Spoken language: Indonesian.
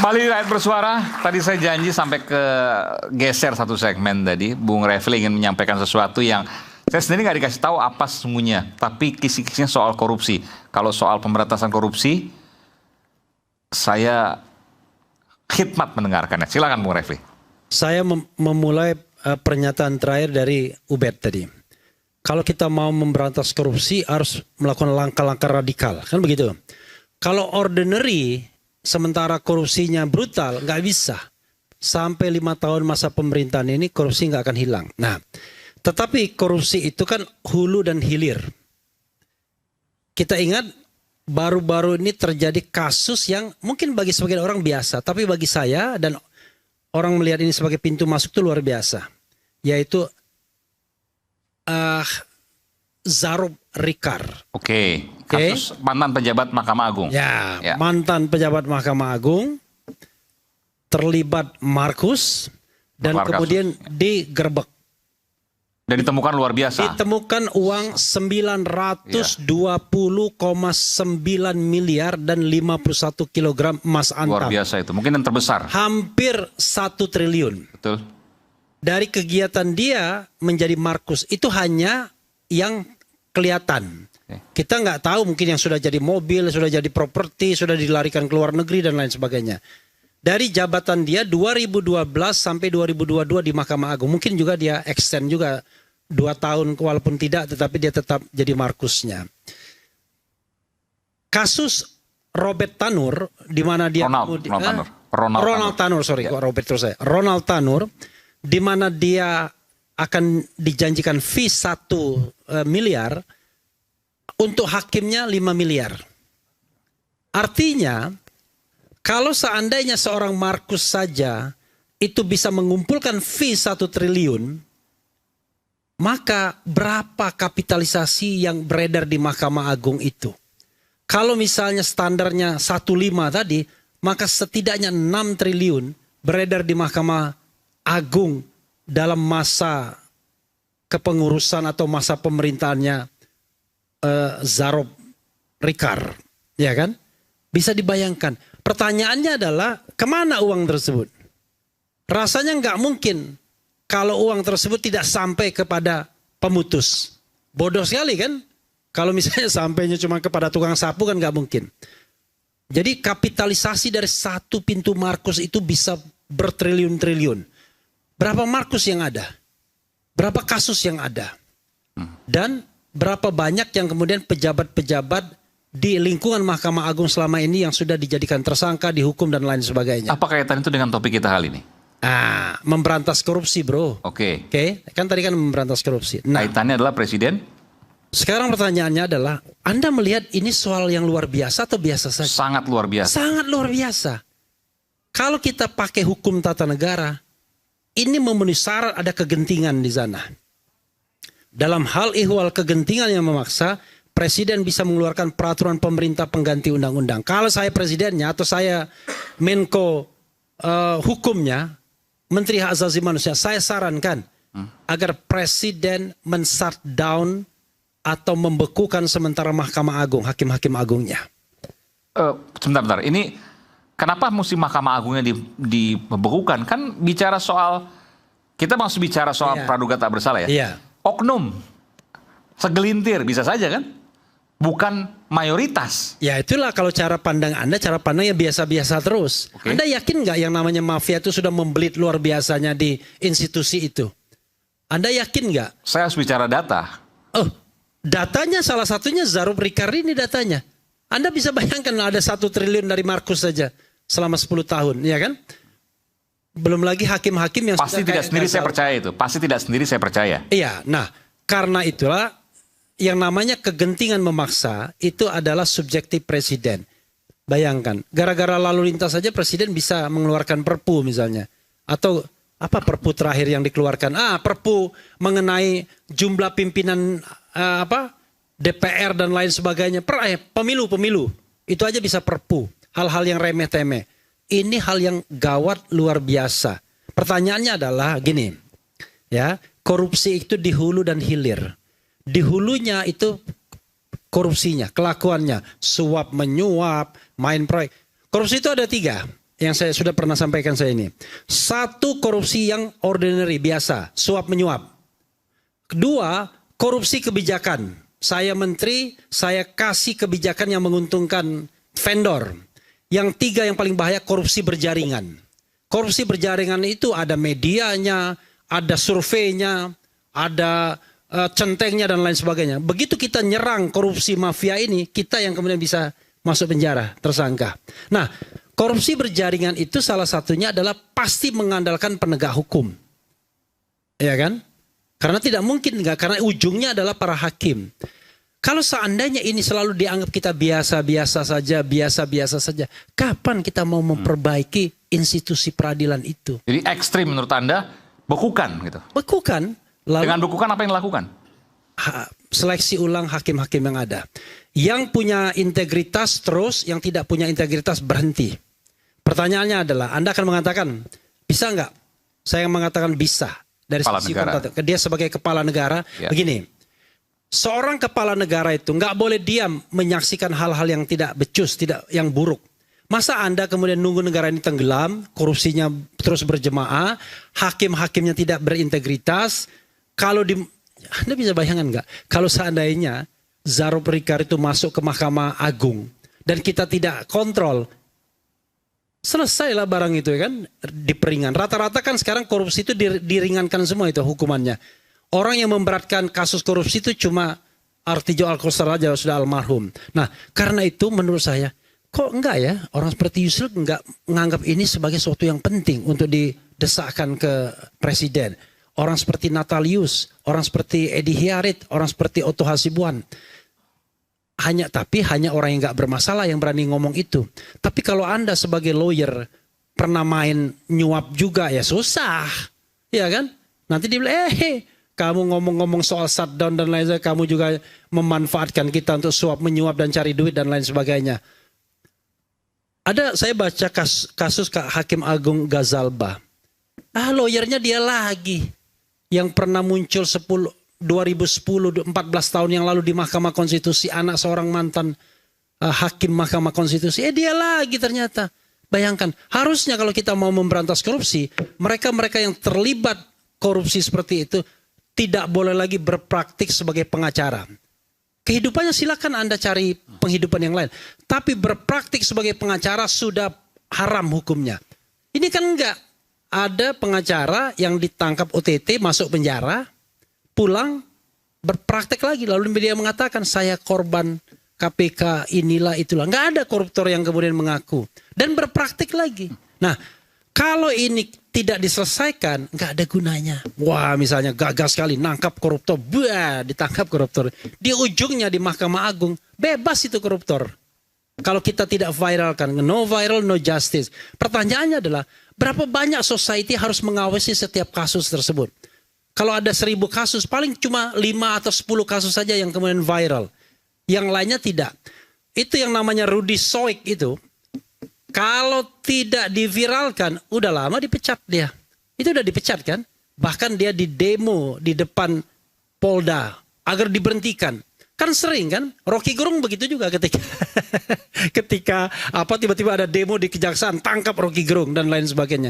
Kembali Rakyat Bersuara, tadi saya janji sampai ke geser satu segmen tadi. Bung Refli ingin menyampaikan sesuatu yang saya sendiri nggak dikasih tahu apa sesungguhnya, tapi kisi-kisinya soal korupsi. Kalau soal pemberantasan korupsi, saya khidmat mendengarkannya. Silakan Bung Refli. Saya memulai pernyataan terakhir dari Ubed tadi. Kalau kita mau memberantas korupsi harus melakukan langkah-langkah radikal, kan begitu. Kalau ordinary, sementara korupsinya brutal, nggak bisa. Sampai 5 tahun masa pemerintahan ini korupsi nggak akan hilang. Nah, tetapi korupsi itu kan hulu dan hilir. Kita ingat baru-baru ini terjadi kasus yang mungkin bagi sebagian orang biasa, tapi bagi saya dan orang melihat ini sebagai pintu masuk itu luar biasa. Yaitu Zarob Rikar. Oke, kasus mantan pejabat Mahkamah Agung. Ya, mantan pejabat Mahkamah Agung terlibat Markus dan kemudian digerebek. Dan ditemukan luar biasa. Ditemukan uang 920,9 miliar dan 51 kilogram emas antam. Luar biasa itu, mungkin yang terbesar. Hampir 1 triliun. Betul. Dari kegiatan dia menjadi Markus itu hanya yang kelihatan. Kita nggak tahu mungkin yang sudah jadi mobil, sudah jadi properti, sudah dilarikan ke luar negeri dan lain sebagainya. Dari jabatan dia 2012 sampai 2022 di Mahkamah Agung. Mungkin juga dia extend juga 2 tahun walaupun tidak, tetapi dia tetap jadi Markusnya. Kasus Robert Tanur di mana dia Ronald Tanur, sorry, kok Robert terus saya. Ronald Tanur di mana dia akan dijanjikan fee 1 miliar, untuk hakimnya 5 miliar. Artinya, kalau seandainya seorang Markus saja itu bisa mengumpulkan fee 1 triliun, maka berapa kapitalisasi yang beredar di Mahkamah Agung itu? Kalau misalnya standarnya 1,5 tadi, maka setidaknya 6 triliun beredar di Mahkamah Agung dalam masa kepengurusan atau masa pemerintahannya Zarob Rikar, ya kan? Bisa dibayangkan. Pertanyaannya adalah kemana uang tersebut? Rasanya nggak mungkin kalau uang tersebut tidak sampai kepada pemutus. Bodoh sekali kan? Kalau misalnya sampainya cuma kepada tukang sapu kan nggak mungkin. Jadi kapitalisasi dari 1 pintu Markus itu bisa bertriliun-triliun. Berapa Markus yang ada? Berapa kasus yang ada? Dan berapa banyak yang kemudian pejabat-pejabat di lingkungan Mahkamah Agung selama ini yang sudah dijadikan tersangka, dihukum dan lain sebagainya. Apa kaitan itu dengan topik kita kali ini? Memberantas korupsi, bro. Oke. Kan tadi kan memberantas korupsi. Nah, kaitannya adalah Presiden? Sekarang pertanyaannya adalah, Anda melihat ini soal yang luar biasa atau biasa saja? Sangat luar biasa. Sangat luar biasa. Kalau kita pakai hukum tata negara, ini memenuhi syarat ada kegentingan di sana. Dalam hal ihwal kegentingan yang memaksa, Presiden bisa mengeluarkan peraturan pemerintah pengganti undang-undang. Kalau saya presidennya atau saya Menko hukumnya, Menteri Hak Asasi Manusia, saya sarankan agar Presiden men-shutdown atau membekukan sementara Mahkamah Agung, hakim-hakim agungnya. Sebentar. Ini kenapa mesti Mahkamah Agungnya dibekukan? Kan bicara soal, kita masih bicara soal praduga tak bersalah ya. Iya. Oknum, segelintir bisa saja kan? Bukan mayoritas. Ya itulah kalau cara pandang Anda, cara pandangnya biasa-biasa terus. Okay. Anda yakin nggak yang namanya mafia itu sudah membelit luar biasanya di institusi itu? Anda yakin nggak? Saya harus bicara data. Oh, datanya salah satunya Zarob Rikar ini datanya. Anda bisa bayangkan ada 1 triliun dari Markus saja selama 10 tahun, ya kan? Belum lagi hakim-hakim yang pasti tidak sendiri saya percaya itu. Pasti tidak sendiri saya percaya. Iya, nah karena itulah yang namanya kegentingan memaksa itu adalah subjektif Presiden. Bayangkan, gara-gara lalu lintas saja Presiden bisa mengeluarkan perpu misalnya. Atau apa perpu terakhir yang dikeluarkan? Perpu mengenai jumlah pimpinan DPR dan lain sebagainya. Pemilu. Itu aja bisa perpu. Hal-hal yang remeh-temeh. Ini hal yang gawat luar biasa. Pertanyaannya adalah gini, ya, korupsi itu di hulu dan hilir. Di hulunya itu korupsinya, kelakuannya, suap menyuap, main proyek. Korupsi itu ada 3. yang saya sudah pernah sampaikan saya ini. Satu, korupsi yang ordinary, biasa, suap menyuap. Kedua, korupsi kebijakan. Saya menteri, saya kasih kebijakan yang menguntungkan vendor. Yang tiga yang paling bahaya, korupsi berjaringan. Korupsi berjaringan itu ada medianya, ada surveinya, ada centengnya dan lain sebagainya. Begitu kita nyerang korupsi mafia ini, kita yang kemudian bisa masuk penjara, tersangka. Nah, korupsi berjaringan itu salah satunya adalah pasti mengandalkan penegak hukum. Ya kan? Karena tidak mungkin enggak, karena ujungnya adalah para hakim. Kalau seandainya ini selalu dianggap kita biasa-biasa saja, kapan kita mau memperbaiki institusi peradilan itu? Jadi ekstrim menurut Anda, bekukan gitu. Bekukan. Lalu, Dengan bekukan apa yang dilakukan? Seleksi ulang hakim-hakim yang ada. Yang punya integritas terus, yang tidak punya integritas berhenti. Pertanyaannya adalah, Anda akan mengatakan, bisa nggak? Saya mengatakan bisa. Dari sisi dia sebagai kepala negara, begini. Seorang kepala negara itu nggak boleh diam menyaksikan hal-hal yang tidak becus, yang buruk. Masa Anda kemudian nunggu negara ini tenggelam, korupsinya terus berjemaah, hakim-hakimnya tidak berintegritas. Kalau Anda bisa bayangkan nggak? Kalau seandainya Zaro Perikar itu masuk ke Mahkamah Agung dan kita tidak kontrol, selesailah barang itu ya kan, diperingan. Rata-rata kan sekarang korupsi itu diringankan semua itu hukumannya. Orang yang memberatkan kasus korupsi itu cuma Artijo Alkostar aja, sudah almarhum. Nah, karena itu menurut saya, kok enggak ya orang seperti Yusril enggak menganggap ini sebagai sesuatu yang penting untuk didesakkan ke presiden. Orang seperti Natalius, orang seperti Edi Hiarit, orang seperti Otto Hasibuan. Tapi hanya orang yang enggak bermasalah yang berani ngomong itu. Tapi kalau Anda sebagai lawyer pernah main nyuap juga ya susah. Ya kan? Nanti dia bilang, kamu ngomong-ngomong soal shutdown dan lain sebagainya, kamu juga memanfaatkan kita untuk suap menyuap dan cari duit dan lain sebagainya. Saya baca kasus Hakim Agung Gazalba. Lawyernya dia lagi yang pernah muncul 2010, 14 tahun yang lalu di Mahkamah Konstitusi, anak seorang mantan hakim Mahkamah Konstitusi. Dia lagi ternyata. Bayangkan, harusnya kalau kita mau memberantas korupsi, mereka-mereka yang terlibat korupsi seperti itu tidak boleh lagi berpraktik sebagai pengacara. Kehidupannya silakan Anda cari penghidupan yang lain. Tapi berpraktik sebagai pengacara sudah haram hukumnya. Ini kan enggak. Ada pengacara yang ditangkap OTT, masuk penjara, pulang, berpraktek lagi. Lalu dia mengatakan, saya korban KPK inilah itulah. Enggak ada koruptor yang kemudian mengaku. Dan berpraktik lagi. Nah, kalau ini tidak diselesaikan, enggak ada gunanya. Wah, misalnya gagal sekali, nangkap koruptor, ditangkap koruptor. Di ujungnya di Mahkamah Agung, bebas itu koruptor. Kalau kita tidak viralkan, no viral, no justice. Pertanyaannya adalah, berapa banyak society harus mengawasi setiap kasus tersebut? Kalau ada 1000 kasus, paling cuma 5 atau 10 kasus saja yang kemudian viral. Yang lainnya tidak. Itu yang namanya Rudy Soik itu. Kalau tidak diviralkan, udah lama dipecat dia. Itu udah dipecat kan? Bahkan dia di demo di depan Polda agar diberhentikan. Kan sering kan? Rocky Gerung begitu juga ketika tiba-tiba ada demo di kejaksaan, tangkap Rocky Gerung dan lain sebagainya.